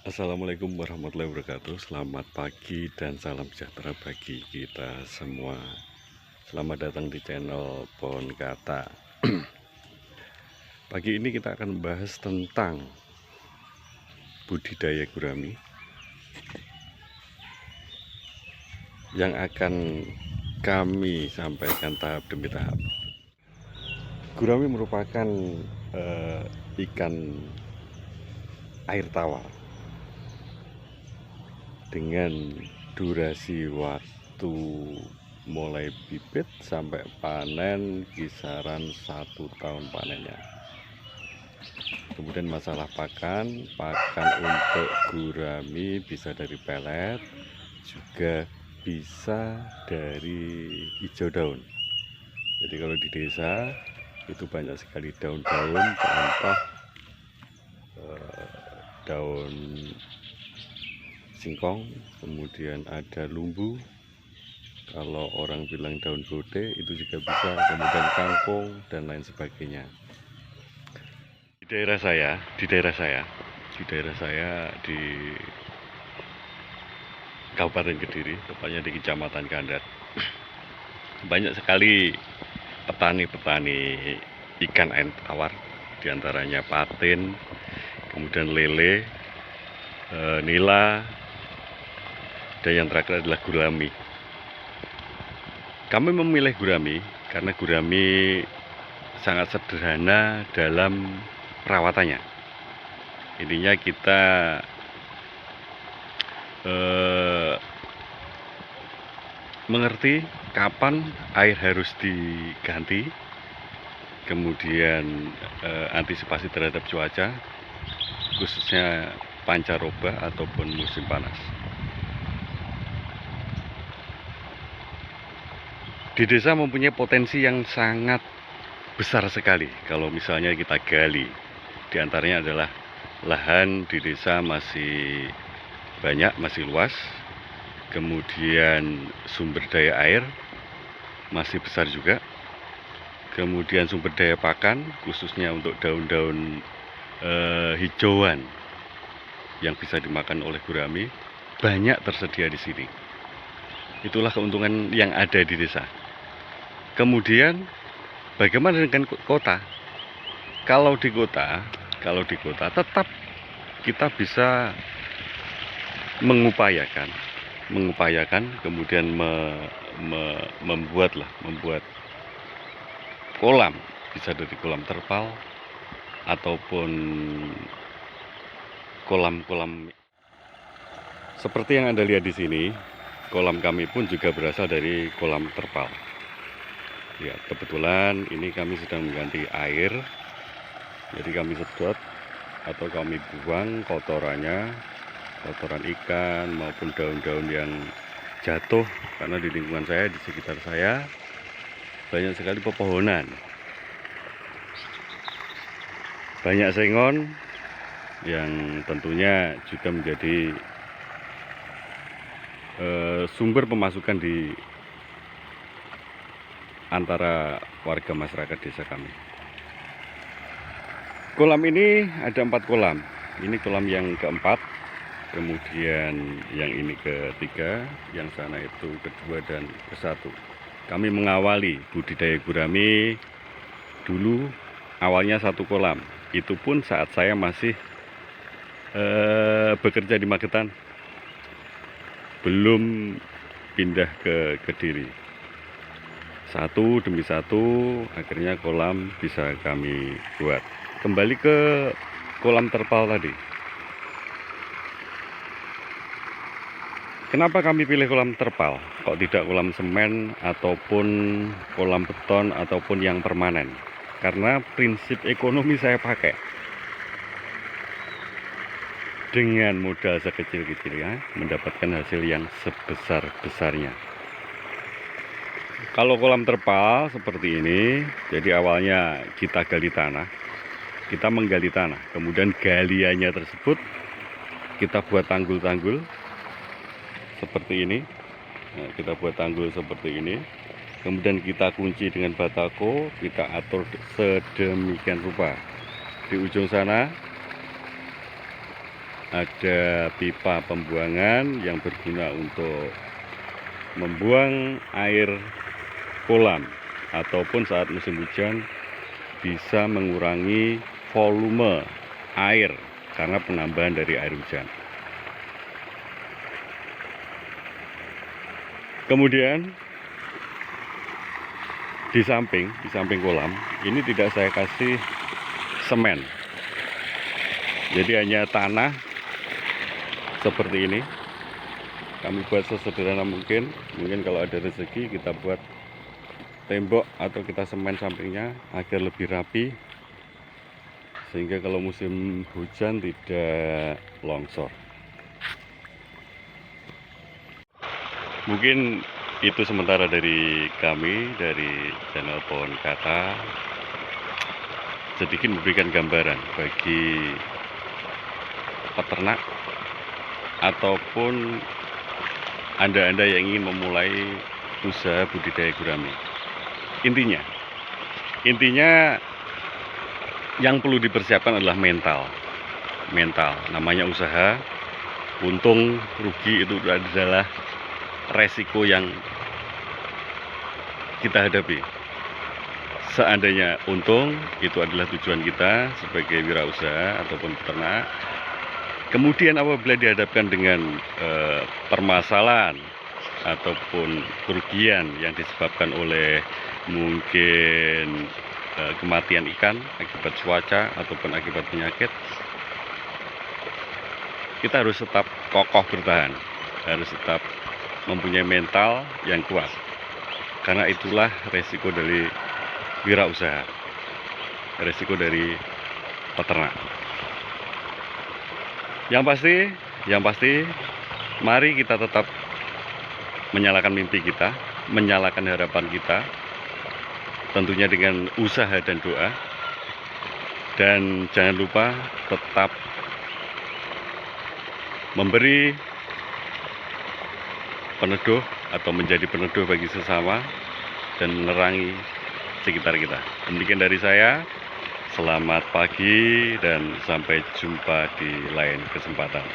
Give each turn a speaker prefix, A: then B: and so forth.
A: Assalamualaikum warahmatullahi wabarakatuh. Selamat pagi dan salam sejahtera bagi kita semua. Selamat datang di channel Pohon Kata. Pagi ini kita akan membahas tentang budidaya gurami yang akan kami sampaikan tahap demi tahap. Gurami merupakan ikan air tawar dengan durasi waktu mulai bibit sampai panen kisaran 1 tahun panennya. Kemudian masalah pakan untuk gurami bisa dari pelet, juga bisa dari hijau daun. Jadi kalau di desa itu banyak sekali daun-daun, contoh daun singkong, kemudian ada lumbu, kalau orang bilang daun gode itu juga bisa, kemudian kangkung dan lain sebagainya. Di daerah saya di Kabupaten Kediri, tepatnya di Kecamatan Kandar, banyak sekali petani-petani ikan air tawar, diantaranya patin, kemudian lele, nila, dan yang terakhir adalah gurami. Kami memilih gurami karena gurami sangat sederhana dalam perawatannya. Intinya kita mengerti kapan air harus diganti, kemudian antisipasi terhadap cuaca, khususnya pancaroba ataupun musim panas. Di desa mempunyai potensi yang sangat besar sekali kalau misalnya kita gali. Di antaranya adalah lahan di desa masih banyak, masih luas. Kemudian sumber daya air masih besar juga. Kemudian sumber daya pakan, khususnya untuk daun-daun hijauan yang bisa dimakan oleh gurami, banyak tersedia di sini. Itulah keuntungan yang ada di desa. Kemudian bagaimana dengan kota? Kalau di kota tetap kita bisa mengupayakan, kemudian membuat kolam, bisa dari kolam terpal ataupun kolam seperti yang Anda lihat di sini. Kolam kami pun juga berasal dari kolam terpal. Ya, kebetulan ini kami sedang mengganti air, jadi kami sedot atau kami buang kotoran ikan maupun daun-daun yang jatuh, karena di lingkungan saya, di sekitar saya banyak sekali pepohonan, banyak sengon yang tentunya juga menjadi sumber pemasukan di antara warga masyarakat desa kami. Kolam ini ada 4 kolam. Ini kolam yang keempat, kemudian yang ini ketiga, yang sana itu kedua dan ke-1. Kami mengawali budidaya gurami dulu, awalnya 1 kolam. Itu pun saat saya masih bekerja di Magetan, belum pindah ke Kediri. Satu demi satu akhirnya kolam bisa kami buat. Kembali ke kolam terpal tadi. Kenapa kami pilih kolam terpal? Kok tidak kolam semen ataupun kolam beton ataupun yang permanen? Karena prinsip ekonomi saya pakai. Dengan modal sekecil-kecilnya mendapatkan hasil yang sebesar-besarnya. Kalau kolam terpal seperti ini, jadi awalnya kita gali tanah, kita menggali tanah, kemudian galiannya tersebut kita buat tanggul-tanggul seperti ini. Nah, kita buat tanggul seperti ini, kemudian kita kunci dengan batako, kita atur sedemikian rupa. Di ujung sana ada pipa pembuangan yang berguna untuk membuang air kolam, ataupun saat musim hujan bisa mengurangi volume air karena penambahan dari air hujan. Kemudian di samping kolam ini tidak saya kasih semen, jadi hanya tanah seperti ini. Kami buat sesederhana mungkin kalau ada rezeki kita buat tembok atau kita semen sampingnya agar lebih rapi, sehingga kalau musim hujan tidak longsor. Mungkin itu sementara dari kami, dari channel Pohon Kata, sedikit memberikan gambaran bagi peternak ataupun Anda yang ingin memulai usaha budidaya gurame. Intinya yang perlu dipersiapkan adalah mental. Namanya usaha, untung rugi itu adalah resiko yang kita hadapi. Seandainya untung, itu adalah tujuan kita sebagai wirausaha ataupun peternak. Kemudian apabila dihadapkan dengan permasalahan ataupun kerugian yang disebabkan oleh mungkin kematian ikan akibat cuaca ataupun akibat penyakit, kita harus tetap kokoh bertahan, harus tetap mempunyai mental yang kuat, karena itulah resiko dari wirausaha, resiko dari peternak. Yang pasti mari kita tetap menyalakan mimpi kita, menyalakan harapan kita, tentunya dengan usaha dan doa. Dan jangan lupa tetap memberi peneduh atau menjadi peneduh bagi sesama dan menerangi sekitar kita. Demikian dari saya, selamat pagi dan sampai jumpa di lain kesempatan.